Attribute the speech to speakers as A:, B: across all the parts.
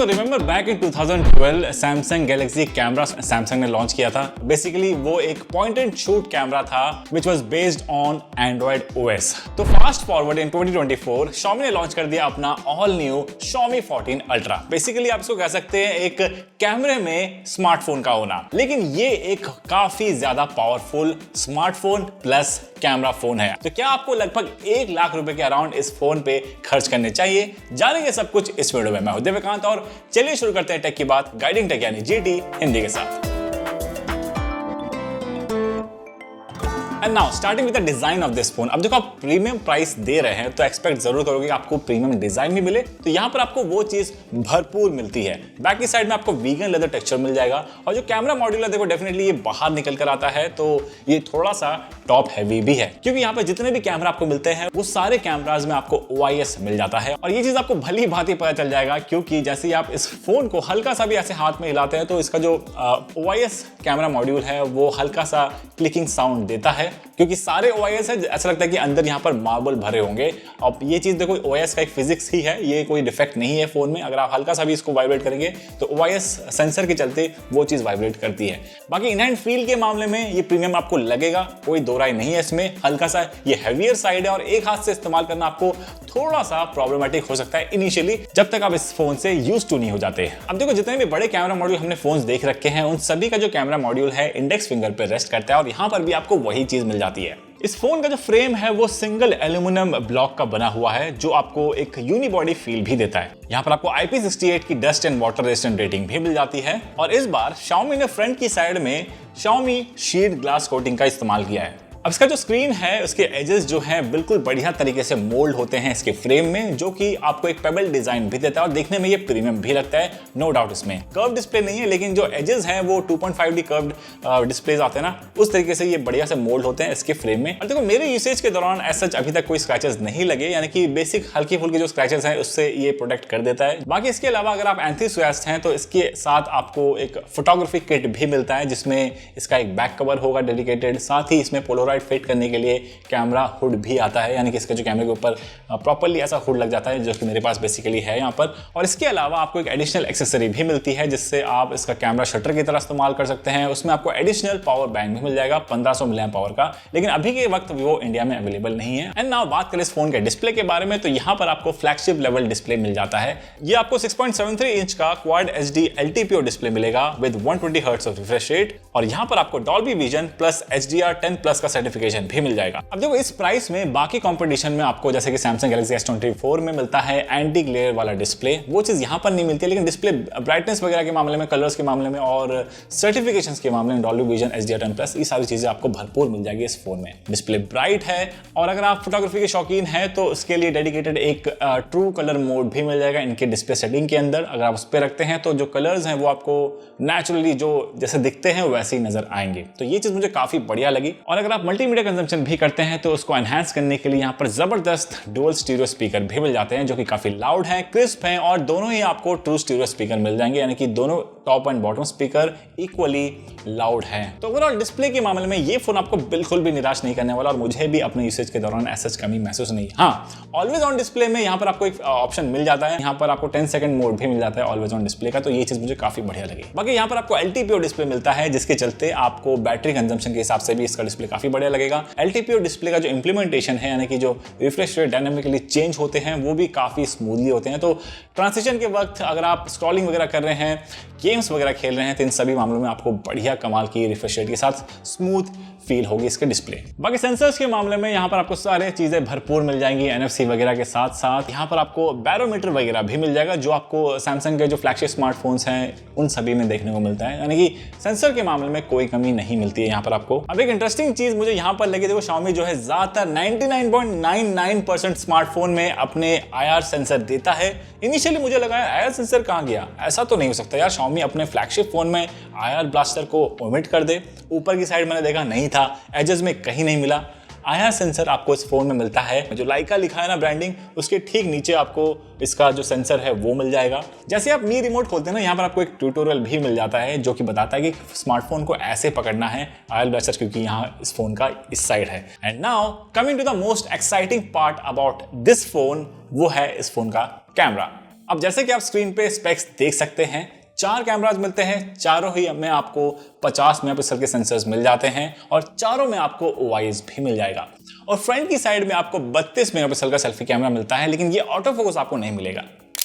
A: दोस्तों remember back in 2012 Samsung Galaxy camera Samsung ने launch किया था। बेसिकली वो एक पॉइंट एंड शूट कैमरा था which was based on Android OS. तो फास्ट फॉरवर्ड इन 2024 Xiaomi ने लॉन्च कर दिया अपना all new Xiaomi 14 Ultra। Basically आप इसको कह सकते हैं एक कैमरे में स्मार्टफोन का होना, लेकिन ये एक काफी ज्यादा powerful smartphone plus camera phone है। तो क्या आपको लगभग 1 लाख रुपए के अराउंड इस फोन पे खर्च करने चाहिए? जानेंगे सब कुछ इस वीडियो में। मैं हूं देवकांत और चलिए शुरू करते हैं टेक की बात गाइडिंग टेक यानी जीटी हिंदी के साथ। And now starting with the design of this phone. अब देखो आप प्रीमियम प्राइस दे रहे हैं तो एक्सपेक्ट जरूर करोगे कि आपको प्रीमियम डिजाइन भी मिले, तो यहाँ पर आपको वो चीज भरपूर मिलती है। बैक की साइड में आपको वीगन लेदर टेक्सचर मिल जाएगा और जो कैमरा मॉड्यूल है देखो डेफिनेटली ये बाहर निकल कर आता है, तो ये थोड़ा सा टॉप हैवी भी है क्योंकि यहाँ पे जितने भी कैमरा आपको मिलते हैं वो सारे कैमराज में आपको OIS मिल जाता है। और ये चीज आपको भली भांति पता चल जाएगा क्योंकि जैसे ही आप इस फोन को हल्का सा भी ऐसे हाथ में हिलाते हैं तो इसका जो OIS कैमरा मॉड्यूल है वो हल्का सा क्लिकिंग साउंड देता है। क्योंकि सारे OIS है, ऐसा लगता है कि अंदर यहाँ पर मार्बल भरे होंगे। अब ये चीज देखो OIS का एक फिजिक्स ही है, ये कोई डिफेक्ट नहीं है फोन में। अगर आप हल्का सा भी इसको वाइब्रेट करेंगे तो OIS सेंसर के चलते वो चीज वाइब्रेट करती है। बाकी इन हैंड फील के मामले में ये प्रीमियम आपको लगेगा, कोई दो राय नहीं है इसमें। हल्का सा ये हैवियर साइड है और एक हाथ से इस्तेमाल करना आपको थोड़ा सा प्रॉब्लमेटिक हो सकता है इनिशियली, जब तक आप इस फोन से यूज टू नहीं हो जाते। अब देखो जितने भी बड़े कैमरा मॉड्यूल हमने फोन देख रखे हैं उन सभी का जो कैमरा मॉड्यूल है इंडेक्स फिंगर पर रेस्ट करता है और यहाँ पर भी आपको वही चीज मिल जाती है। इस फोन का जो फ्रेम है वो सिंगल एल्यूमिनियम ब्लॉक का बना हुआ है जो आपको एक यूनिबॉडी फील भी देता है। यहाँ पर आपको IP68 की dust and water resistant rating भी मिल जाती है। और इस बार Xiaomi ने फ्रंट की साइड में Xiaomi शील्ड ग्लास कोटिंग का इस्तेमाल किया है। अब इसका जो स्क्रीन है उसके एजेस जो हैं बिल्कुल बढ़िया तरीके से मोल्ड होते हैं इसके फ्रेम में, जो कि आपको एक पेबल डिजाइन भी देता है और देखने में ये प्रीमियम भी लगता है, नो डाउट। इसमें कर्व डिस्प्ले नहीं है लेकिन जो एजेस हैं वो 2.5D कर्व्ड डिस्प्लेज आते हैं ना, उस तरीके से ये बढ़िया से मोल्ड होते हैं इसके फ्रेम में। और देखो मेरे यूसेज के दौरान एज सच अभी तक कोई स्क्रैचेस नहीं लगे, यानी कि बेसिक हल्की फुल्की जो स्क्रैचेस हैं उससे ये प्रोटेक्ट कर देता है। बाकी इसके अलावा अगर आप एंथुसियास्ट हैं तो इसके साथ आपको एक फोटोग्राफी किट भी मिलता है जिसमें इसका एक बैक कवर होगा डेडिकेटेड, साथ ही इसमें पोलराइड फिट करने के लिए कैमरा हुड भी आता है, यानी कि इसके जो कैमरे के ऊपर प्रॉपर्ली ऐसा हुड लग जाता है जो कि मेरे पास बेसिकली है यहाँ पर। और इसके अलावा आपको एक एडिशनल एक्सेसरी भी मिलती है जिससे आप इसका कैमरा शटर की तरह इस्तेमाल कर सकते हैं। उसमें आपको एडिशनल पावर बैंक भी मिल जाएगा 1500 mAh पावर का, लेकिन अभी के वक्त वो इंडिया में अवेलेबल नहीं है। एंड नाउ बात करें इस फोन के डिस्प्ले के बारे में, तो यहाँ पर आपको फ्लैगशिप लेवल डिस्प्ले मिल जाता है। ये आपको 6.73 इंच का क्वाड HD LTPO डिस्प्ले मिलेगा with 120 hertz of refresh rate और यहाँ पर आपको डॉल्बी विजन प्लस HDR10+ का सर्टिफिकेशन भी मिल जाएगा। अब देखो इस प्राइस में बाकी कंपटीशन में आपको जैसे कि Samsung Galaxy S24 में मिलता है एंटी ग्लेयर वाला डिस्प्ले, वो चीज यहाँ पर नहीं मिलती है, लेकिन डिस्प्ले ब्राइटनेस वगैरह के मामले में, कलर्स के मामले में और सर्टिफिकेशंस के मामले में डॉल्बी विजन HDR10+ ये सारी चीजें आपको भरपूर मिल जाएगी इस फोन में। डिस्प्ले ब्राइट है और अगर आप फोटोग्राफी के शौकीन हैं तो उसके लिए डेडिकेटेड एक ट्रू कलर मोड भी मिल जाएगा इनके डिस्प्ले सेटिंग के अंदर। अगर आप उस पर रखते हैं तो जो कलर्स हैं वो आपको नेचुरली जो जैसे दिखते हैं वैसे ही नजर आएंगे, तो ये चीज मुझे काफी बढ़िया लगी। और अगर आप मल्टीमीडिया कंजम्पशन भी करते हैं तो उसको एनहांस करने के लिए यहाँ पर जबरदस्त डुअल स्टीरियो स्पीकर भी मिल जाते हैं जो कि काफी लाउड हैं, क्रिस्प हैं और दोनों ही आपको ट्रू स्टीरियो स्पीकर मिल जाएंगे, यानी कि दोनों top and bottom speaker equally loud हैं। तो ओवरऑल डिस्प्ले के मामले में ये फोन आपको बिल्कुल भी निराश नहीं करने वाला और मुझे भी अपने यूसेज के दौरान ऐसा कमी महसूस नहीं। हाँ, ऑलवेज ऑन डिस्प्ले में यहाँ पर आपको एक ऑप्शन मिल जाता है, यहाँ पर आपको 10 सेकंड मोड भी मिल जाता है ऑलवेज ऑन डिस्प्ले का, तो ये चीज मुझे काफी बढ़िया लगी। बाकी यहाँ पर आपको LTPO डिस्प्ले मिलता है जिसके चलते आपको बैटरी कंजम्पशन के हिसाब से भी इसका डिस्प्ले काफी बढ़िया लगेगा। LTPO डिस्प्ले का जो इंप्लीमेंटेशन है, यानी कि जो रिफ्रेश रेट डायनामिकली चेंज होते हैं वो भी काफी स्मूथली होते हैं, तो ट्रांजिशन के वक्त अगर आप स्क्रॉलिंग वगैरह कर रहे हैं, गेम्स वगैरह खेल रहे हैं तो इन सभी मामलों में आपको बढ़िया कमाल की रिफ्रेश रेट के साथ स्मूथ फील होगी इसके डिस्प्ले। बाकी सेंसर्स के मामले में यहाँ पर आपको सारे चीजें भरपूर मिल जाएंगी NFC वगैरह के साथ साथ यहाँ पर आपको बैरोमीटर वगैरह भी मिल जाएगा जो आपको सैमसंग के जो फ्लैगशिप स्मार्टफोन्स हैं उन सभी में देखने को मिलता है, यानी कि सेंसर के मामले में कोई कमी नहीं मिलती है यहाँ पर आपको। अब एक इंटरेस्टिंग चीज मुझे यहाँ पर लगी, देखो Xiaomi जो है ज्यादातर 99.99% स्मार्टफोन में अपने IR सेंसर देता है। इनिशियली मुझे लगा IR सेंसर कहाँ गया, ऐसा तो नहीं हो सकता यार Xiaomi अपने फ्लैगशिप फोन में IR ब्लास्टर को ओमिट कर दे। ऊपर की साइड मैंने देखा नहीं था, एजेस में कहीं नहीं मिला। IR सेंसर आपको इस फोन में मिलता है, जो लाइका लिखा है ना ब्रांडिंग, उसके ठीक नीचे आपको इसका जो सेंसर है वो मिल जाएगा। जैसे आप मी रिमोट खोलते हैं ना, यहाँ पर आपको एक ट्यूटोरियल भी मिल जाता है जो कि बताता है कि स्मार्टफोन को ऐसे पकड़ना है IR ब्लास्टर, क्योंकि यहाँ इस फोन का इस साइड है। And now coming to the most exciting part about this phone, वो है इस फोन का कैमरा। अब जैसे कि आप स्क्रीन पे स्पेक्स देख सकते हैं, 4 कैमराज मिलते हैं, चारों ही में आपको 50 मेगापिक्सल के सेंसर्स मिल जाते हैं और चारों में आपको OIS भी मिल जाएगा। और फ्रंट की साइड में आपको 32 मेगापिक्सल का सेल्फी कैमरा मिलता है, लेकिन ये ऑटो फोकस आपको नहीं मिलेगा।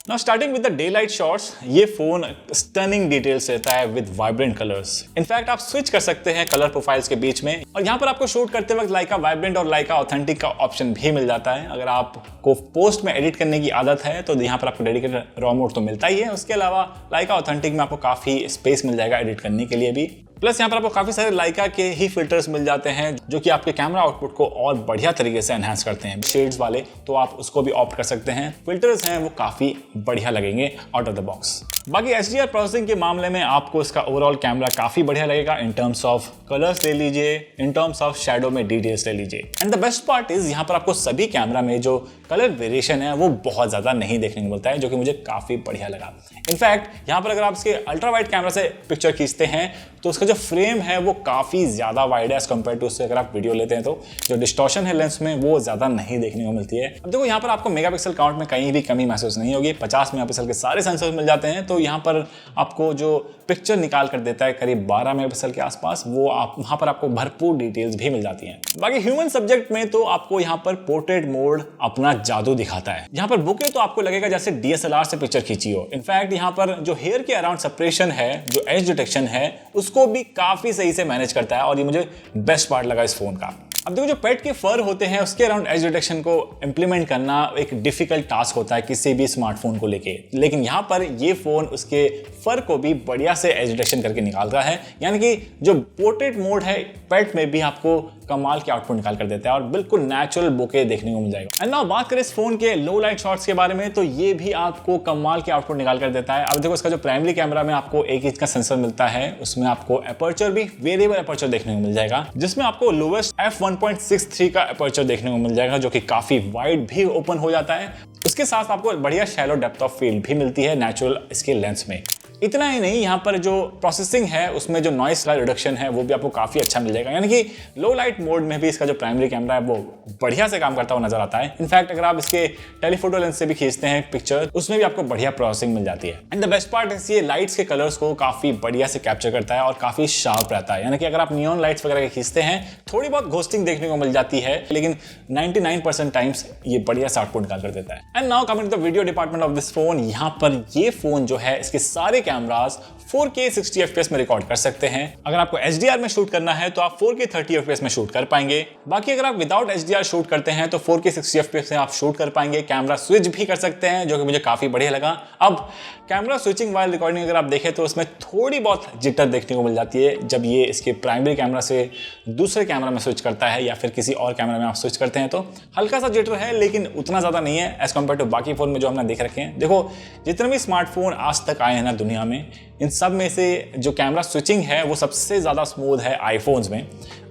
A: Now starting with the day light shots, ये फोन स्टनिंग डिटेल्स रहता है विद वाइब्रेंट कलर्स। इनफैक्ट आप स्विच कर सकते हैं कलर प्रोफाइल्स के बीच में, और यहाँ पर आपको शूट करते वक्त लाइका वाइब्रेंट और लाइका ऑथेंटिक का ऑप्शन भी मिल जाता है। अगर आपको पोस्ट में एडिट करने की आदत है तो यहाँ पर आपको डेडिकेटेड रॉ मोड तो मिलता ही है, उसके अलावा लाइका ऑथेंटिक में आपको काफी स्पेस मिल जाएगा एडिट करने के लिए भी। प्लस यहाँ पर आपको काफी सारे लाइका के ही फिल्टर्स मिल जाते हैं जो कि आपके कैमरा आउटपुट को और बढ़िया तरीके से एनहांस करते हैं। शेड्स वाले तो आप उसको भी ऑप्ट कर सकते हैं, फिल्टर्स हैं वो काफी बढ़िया लगेंगे आउट ऑफ द बॉक्स। बाकी HDR प्रोसेसिंग के मामले में आपको इसका ओवरऑल कैमरा काफी बढ़िया लगेगा। इन टर्म्स ऑफ कलर्स ले लीजिए, इन टर्म्स ऑफ शैडो में डिटेल्स ले लीजिए। And the best part is यहाँ पर आपको सभी कैमरा में जो कलर वेरिएशन है वो बहुत ज्यादा नहीं देखने को मिलता है, जो कि मुझे काफी बढ़िया लगा। इनफैक्ट यहाँ पर अगर आप इसके अल्ट्रा वाइड कैमरा से पिक्चर खींचते हैं तो उसका जो फ्रेम है वो काफी ज्यादा वाइड है एज कम्पेयर टू उससे अगर आप वीडियो लेते हैं तो जो डिस्टॉर्शन है लेंस में वो ज्यादा नहीं देखने को मिलती है। अब देखो यहाँ पर आपको मेगापिक्सल काउंट में कहीं भी कमी महसूस नहीं होगी। 50 मेगापिक्सल के सारे सेंसर मिल जाते हैं, तो यहाँ पर आपको जो पिक्चर निकाल कर देता है करीब 12 मेगापिक्सल के आसपास, वो आप वहां पर आपको भरपूर डिटेल्स भी मिल जाती हैं। बाकी ह्यूमन सब्जेक्ट में तो आपको यहाँ पर पोर्ट्रेट मोड अपना जादू दिखाता है। यहाँ पर बुके तो आपको लगेगा जैसे DSLR से पिक्चर खींची हो। इनफैक्ट यहाँ पर जो हेयर के अराउंड सेपरेशन है, जो एज डिटेक्शन है, उसको भी काफी सही से मैनेज करता है और ये मुझे बेस्ट पार्ट लगा इस फोन का। अब देखो जो पेट के फर होते हैं उसके अराउंड एज डिटेक्शन को इंप्लीमेंट करना एक डिफिकल्ट टास्क होता है किसी भी स्मार्टफोन को लेके, लेकिन यहाँ पर ये फोन उसके फर को भी बढ़िया से एज डिटेक्शन करके निकालता है। यानी कि जो पोर्ट्रेट मोड है पेट में भी आपको कमाल के आउटपुट निकाल कर देता है और बिल्कुल नेचुरल बुके देखने को मिल जाएगा। एंड नाउ बात करें इस फोन के लो लाइट शॉट्स के बारे में, तो ये भी आपको कमाल के आउटपुट निकाल कर देता है। अब देखो इसका जो प्राइमरी कैमरा में आपको 1 इंच का सेंसर मिलता है, उसमें आपको अपर्चर भी वेरिएबल अपर्चर देखने को मिल जाएगा, जिसमें आपको लोवेस्ट f1.63 का अपर्चर देखने को मिल जाएगा, जो कि काफी वाइड भी ओपन हो जाता है। उसके साथ आपको बढ़िया शैलो डेप्थ ऑफ फील्ड भी मिलती है नेचुरल इसके लेंस में। इतना ही नहीं, यहाँ पर जो प्रोसेसिंग है उसमें जो नॉइस का रिडक्शन है वो भी आपको काफी अच्छा मिल जाएगा। यानी कि लो लाइट मोड में भी इसका जो प्राइमरी कैमरा है वो बढ़िया से काम करता हुआ नजर आता है। इनफैक्ट अगर आप इसके टेलीफोटो लेंस से भी खींचते हैं पिक्चर, उसमें भी आपको बढ़िया प्रोसेसिंग मिल जाती है। And the best part is ये लाइट्स के कलर्स को काफी बढ़िया से कैप्चर करता है और काफी शार्प रहता है। यानी कि अगर आप नियॉन लाइट्स वगैरह के खींचते हैं थोड़ी बहुत घोस्टिंग देखने को मिल जाती है, लेकिन 99% टाइम्स ये बढ़िया से आउटपुट निकाल कर देता है। And now coming to the video department of this phone, यहाँ पर ये फोन जो है इसके सारे कैमरास 4K 60 FPS में रिकॉर्ड कर सकते हैं। अगर आपको HDR में शूट करना है तो आप 4K 30 FPS में शूट कर पाएंगे। बाकी अगर आप विदाउट HDR शूट करते हैं तो 4K 60 FPS में आप शूट कर पाएंगे। कैमरा स्विच भी कर सकते हैं, जो कि मुझे काफी बढ़िया लगा। अब कैमरा स्विचिंग वाइल रिकॉर्डिंग अगर आप देखें तो उसमें थोड़ी बहुत जिटर देखने को मिल जाती है जब ये इसके प्राइमरी कैमरा से दूसरे कैमरा में स्विच करता है या फिर किसी और कैमरा में आप स्विच करते हैं, तो हल्का सा जिटर है, लेकिन उतना ज्यादा नहीं है एज कम्पेयर टू बाकी फोन में जो हमने देख रखे हैं। देखो जितने भी स्मार्टफोन आज तक आए हैं ना दुनिया में, इन सब में से जो कैमरा स्विचिंग है वो सबसे ज्यादा स्मूथ है आईफोन्स में।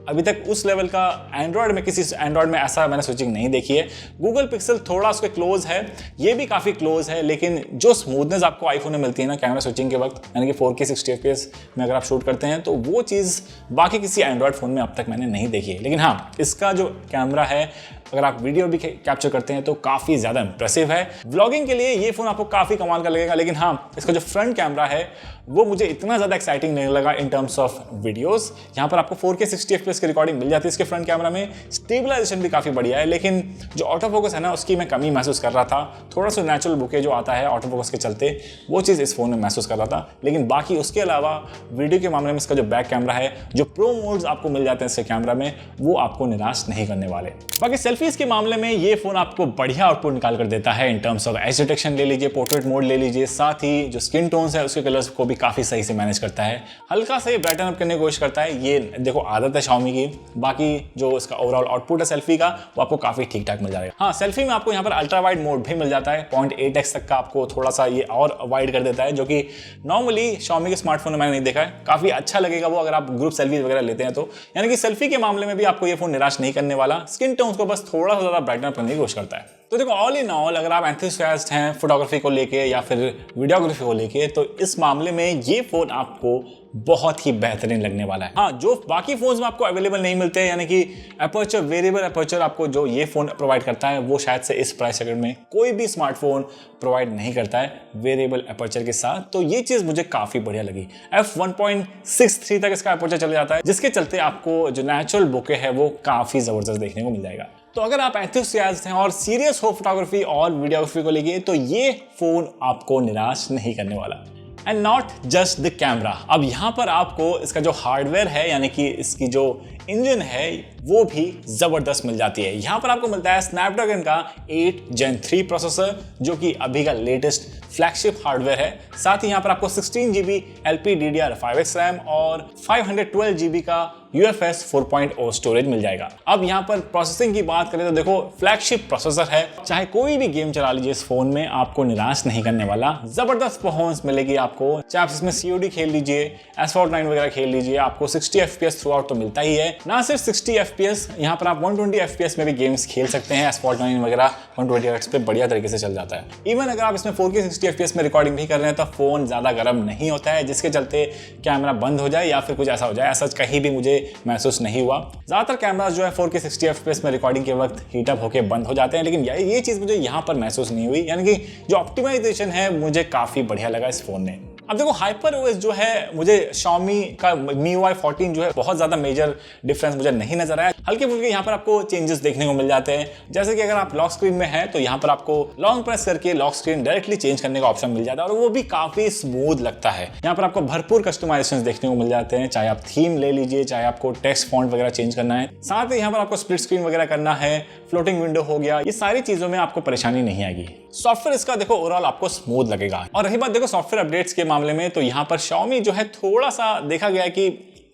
A: अभी तक उस लेवल का एंड्रॉयड में किसी एंड्रॉयड में ऐसा मैंने स्विचिंग नहीं देखी है। गूगल पिक्सल थोड़ा उसके क्लोज है, ये भी काफ़ी क्लोज है, लेकिन जो स्मूथनेस आपको आईफोन में मिलती है ना कैमरा स्विचिंग के वक्त, यानी कि 4K 60 FPS में अगर आप शूट करते हैं, तो वो चीज़ बाकी किसी एंड्रॉयड फ़ोन में अब तक मैंने नहीं देखी है। लेकिन हाँ, इसका जो कैमरा है अगर आप वीडियो भी कैप्चर करते हैं तो काफ़ी ज़्यादा इंप्रेसिव है। व्लॉगिंग के लिए ये फ़ोन आपको काफ़ी कमाल का लगेगा। लेकिन हाँ, इसका जो फ्रंट कैमरा है वो मुझे इतना ज़्यादा एक्साइटिंग नहीं लगा इन टर्म्स ऑफ वीडियोस। यहाँ पर आपको 4K 60 FPS की रिकॉर्डिंग मिल जाती है इसके फ्रंट कैमरा में, स्टेबलाइजेशन भी काफ़ी बढ़िया है, लेकिन जो ऑटो फोकस है ना उसकी मैं कमी महसूस कर रहा था। थोड़ा सा नेचुरल बुके जो आता है ऑटो फोकस के चलते, वो चीज़ इस फोन में महसूस कर रहा था। लेकिन बाकी उसके अलावा वीडियो के मामले में इसका जो बैक कैमरा है, जो प्रो मोड्स आपको मिल जाते हैं इसके कैमरा में, वो आपको निराश नहीं करने वाले। बाकी सेल्फीज के मामले में ये फोन आपको बढ़िया आउटपुट निकाल कर देता है in terms of as detection ले लीजिए, पोर्ट्रेट मोड ले लीजिए, साथ ही जो स्किन टोन्स है उसके कलर्स को भी काफी सही से मैनेज करता है। हल्का सा ये ब्राइटन अप करने की कोशिश करता है, ये देखो आदत है Xiaomi की। बाकी जो इसका ओवरऑल आउटपुट है सेल्फी का, वो आपको काफी ठीक ठाक मिल जाएगा। हाँ, सेल्फी में आपको यहाँ पर अल्ट्रा वाइड मोड भी मिल जाता है, 0.8x तक का आपको थोड़ा सा ये और वाइड कर देता है, जो कि नॉर्मली Xiaomi के स्मार्टफोन में मैंने नहीं देखा है। काफी अच्छा लगेगा वो अगर आप ग्रुप सेल्फी वगैरह लेते हैं तो। यानी कि सेल्फी के मामले में भी आपको ये फोन निराश नहीं करने वाला। स्किन टोन्स को बस थोड़ा सा ज्यादा ब्राइटन अप करने की कोशिश करता है। तो देखो ऑल इन ऑल अगर आप एंथुसियास्ट हैं फोटोग्राफी को लेके या फिर वीडियोग्राफी को लेके, तो इस मामले में ये फोन आपको बहुत ही बेहतरीन लगने वाला है। हाँ, जो बाकी फोन्स में आपको अवेलेबल नहीं मिलते हैं, यानी कि अपर्चर, वेरिएबल अपर्चर आपको जो ये फोन प्रोवाइड करता है, वो शायद से इस प्राइस सेगमेंट में कोई भी स्मार्टफोन प्रोवाइड नहीं करता है वेरिएबल अपर्चर के साथ। तो ये चीज मुझे काफी बढ़िया लगी। f1.63 तक इसका अपर्चर चले जाता है, जिसके चलते आपको जो नेचुरल बोके है वो काफी जबरदस्त देखने को मिल जाएगा। तो अगर आप एंथुसियास्ट हैं और सीरियस हो फोटोग्राफी और वीडियोग्राफी को लेके, तो ये फोन आपको निराश नहीं करने वाला। And not just the camera, अब यहाँ पर आपको इसका जो हार्डवेयर है, यानी कि इसकी जो इंजन है, वो भी जबरदस्त मिल जाती है। यहाँ पर आपको मिलता है स्नैपड्रैगन का 8 Gen 3 प्रोसेसर, जो कि अभी का लेटेस्ट फ्लैगशिप हार्डवेयर है। साथ ही यहाँ पर आपको 16 GB LPDDR5X रैम और 512 GB का UFS 4.0 स्टोरेज मिल जाएगा। अब यहाँ पर प्रोसेसिंग की बात करें तो देखो, फ्लैगशिप प्रोसेसर है, चाहे कोई भी गेम चला लीजिए इस फोन में, आपको निराश नहीं करने वाला। जबरदस्त परफॉर्मेंस मिलेगी आपको, चाहे आप इसमें COD खेल लीजिए, Asphalt 9 वगैरह खेल लीजिए, आपको 60 FPS थ्रू आउट तो मिलता ही है। ना सिर्फ 60 FPS, यहाँ पर आप 120 FPS में भी गेम्स खेल सकते हैं। Asphalt 9 वगैरह 120 Hz पे बढ़िया तरीके से चल जाता है। इवन अगर आप इसमें 4K 60 FPS में रिकॉर्डिंग भी कर रहे हैं तो फोन ज्यादा गर्म नहीं होता है, जिसके चलते कैमरा बंद हो जाए या फिर कुछ ऐसा हो जाए, ऐसा कहीं भी मुझे महसूस नहीं हुआ। ज्यादातर कैमरास जो है 4K 60 FPS में रिकॉर्डिंग के वक्त हीटअप होकर बंद हो जाते हैं, लेकिन ये चीज मुझे यहाँ पर महसूस नहीं हुई। यानी कि जो ऑप्टिमाइजेशन है मुझे काफी बढ़िया लगा इस फोन में। अब देखो, HyperOS जो है, मुझे Xiaomi का MIUI 14 जो है, बहुत ज्यादा मेजर डिफरेंस मुझे नहीं नजर आया। हल्के फुल्के यहाँ पर आपको चेंजेस देखने को मिल जाते हैं, जैसे कि अगर आप लॉक स्क्रीन में है तो यहाँ पर आपको लॉन्ग प्रेस करके लॉक स्क्रीन डायरेक्टली चेंज करने का ऑप्शन मिल जाता है, और वो भी काफी स्मूथ लगता है। यहाँ पर आपको भरपूर कस्टमाइजेशन देखने को मिल जाते हैं, चाहे आप थीम ले लीजिए, चाहे आपको टेक्स्ट फॉन्ट वगैरह चेंज करना है। साथ ही यहाँ पर आपको स्प्लिट स्क्रीन वगैरह करना है, फ्लोटिंग विंडो हो गया, ये सारी चीजों में आपको परेशानी नहीं आएगी। सॉफ्टवेयर इसका देखो ओवरऑल आपको स्मूथ लगेगा। और रही बात देखो सॉफ्टवेयर अपडेट्स के मामले में, तो यहाँ पर Xiaomi जो है थोड़ा सा देखा गया कि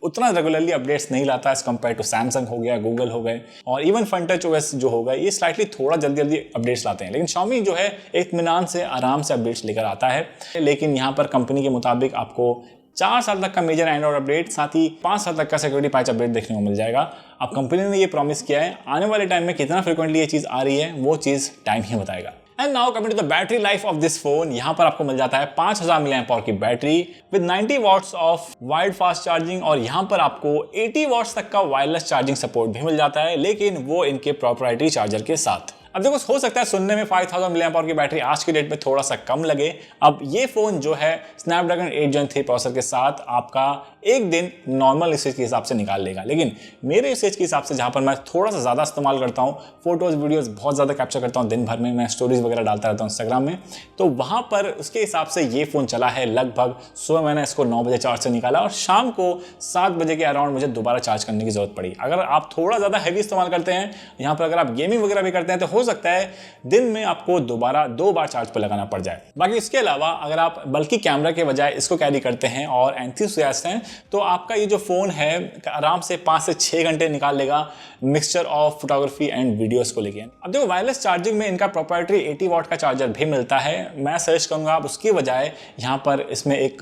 A: उतना रेगुलरली अपडेट्स नहीं लाता एज कंपेयर टू सैमसंग हो गया, गूगल हो गए, और इवन FunTouch OS जो होगा, ये स्लाइटली थोड़ा जल्दी अपडेट्स लाते हैं। लेकिन Xiaomi जो है इत्मीनान से आराम से अपडेट्स लेकर आता है। लेकिन यहाँ पर कंपनी के मुताबिक आपको 4 साल तक का मेजर एंड्रॉइड अपडेट, साथ ही 5 साल तक का सिक्योरिटी पैच अपडेट देखने को मिल जाएगा। अब कंपनी ने ये प्रॉमिस किया है, आने वाले टाइम में कितना फ्रिक्वेंटली ये चीज आ रही है वो चीज टाइम ही बताएगा। And now coming to the battery life of this phone, यहाँ पर आपको मिल जाता है 5000 mAh की battery with 90 watts of wired fast charging, और यहाँ पर आपको 80 वॉट्स तक का वायरलेस चार्जिंग सपोर्ट भी मिल जाता है, लेकिन वो इनके प्रोप्राइटरी चार्जर के साथ। अब देखो, हो सकता है सुनने में 5000 mAh की बैटरी आज की डेट में थोड़ा सा कम लगे। अब ये फोन जो है स्नैपड्रैगन 8 Gen 3 प्रोसेसर के साथ आपका एक दिन नॉर्मल यूसेज के हिसाब से निकाल लेगा, लेकिन मेरे यूसेज के हिसाब से, जहां पर मैं थोड़ा सा ज्यादा इस्तेमाल करता हूं, फोटोज वीडियोस बहुत ज्यादा कैप्चर करता हूं दिन भर में, मैं स्टोरीज वगैरह डालता रहता हूं इंस्टाग्राम में, तो वहां पर उसके हिसाब से ये फोन चला है लगभग, सुबह मैंने इसको 9 बजे चार्ज से निकाला और शाम को 7 बजे के अराउंड मुझे दोबारा चार्ज करने की जरूरत पड़ी। अगर आप थोड़ा ज्यादा हैवी इस्तेमाल करते हैं, यहाँ पर अगर आप गेमिंग वगैरह भी करते हैं, तो हो सकता है दिन में आपको दोबारा 2 बार चार्ज पर लगाना पड़ जाए। बाकी इसके अलावा अगर आप बल्कि कैमरा के बजाय इसको कैरी करते हैं और एंथुसियास्ट हैं, तो आपका ये जो फोन है आराम से 5 से 6 घंटे निकाल लेगा mixture of photography and videos को लेके। अब देखो, वायरलेस चार्जिंग में इनका प्रोप्राइटरी 80 वॉट का चार्जर भी मिलता है। मैं सजेस्ट करूंगा आप उसकी बजाय यहाँ पर इसमें एक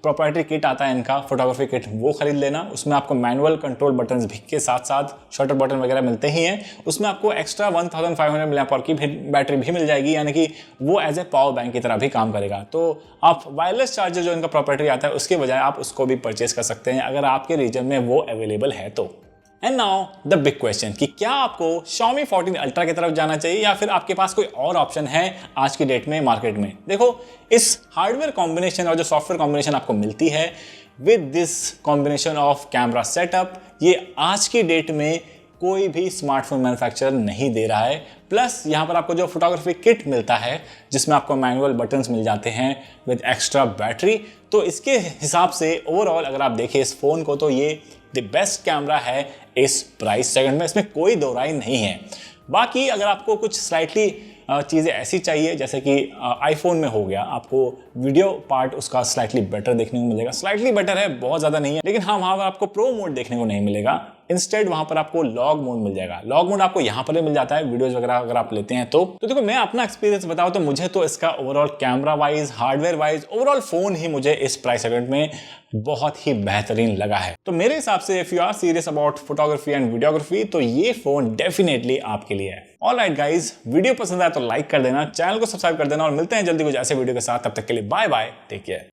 A: प्रोप्राइटरी किट आता है इनका, फोटोग्राफी किट, वो खरीद लेना। उसमें आपको मैनुअल कंट्रोल बटन्स भी के साथ साथ शटर बटन वगैरह मिलते ही हैं। उसमें आपको एक्स्ट्रा 1500 mAh की बैटरी भी मिल जाएगी, यानी कि वो एज ए पावर बैंक की तरह भी काम करेगा। तो आप वायरलेस चार्जर जो इनका प्रोप्राइटरी आता है उसके बजाय आप उसको भी परचेस कर सकते हैं अगर आपके रीजन में वो अवेलेबल है तो। And now the big question कि क्या आपको Xiaomi 14 Ultra की तरफ जाना चाहिए या फिर आपके पास कोई और ऑप्शन है आज की डेट में मार्केट में। देखो, इस हार्डवेयर कॉम्बिनेशन और जो सॉफ्टवेयर कॉम्बिनेशन आपको मिलती है with this combination of camera setup, ये आज की डेट में कोई भी स्मार्टफोन मैन्युफैक्चरर नहीं दे रहा है। प्लस यहाँ पर आपको जो फोटोग्राफी किट मिलता है जिसमें आपको मैनुअल बटन्स मिल जाते हैं विद एक्स्ट्रा बैटरी, तो इसके हिसाब से ओवरऑल अगर आप देखें इस फोन को, तो ये द बेस्ट कैमरा है इस प्राइस सेगमेंट में, इसमें कोई दो राय नहीं है। बाकी अगर आपको कुछ स्लाइटली चीज़ें ऐसी चाहिए जैसे कि आईफोन में हो गया, आपको वीडियो पार्ट उसका स्लाइटली बेटर देखने को मिलेगा, स्लाइटली बेटर है, बहुत ज़्यादा नहीं है, लेकिन हाँ वहाँ पर आपको प्रो मोड देखने को नहीं मिलेगा। इंस्टेड वहाँ पर आपको लॉग मोड मिल जाएगा। लॉग मोड आपको यहाँ पर भी मिल जाता है वीडियोस वगैरह अगर आप लेते हैं तो देखो, मैं अपना एक्सपीरियंस बताऊँ तो मुझे तो इसका overall camera wise, hardware wise, overall phone ही मुझे इस प्राइस सेगमेंट में बहुत ही बेहतरीन लगा है। तो मेरे हिसाब से if you are serious about photography and videography तो ये फोन डेफिनेटली आपके लिए है। ऑलराइट गाइज, वीडियो पसंद आया तो लाइक कर देना, चैनल को सब्सक्राइब कर देना और मिलते हैं जल्दी कुछ ऐसे वीडियो के साथ। तब तक के लिए बाय बाय, टेक केयर।